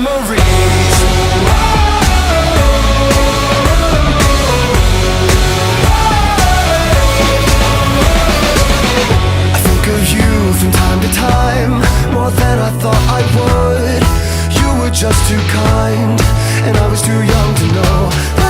memories. I think of you from time to time, more than I thought I would. You were just too kind, and I was too young to know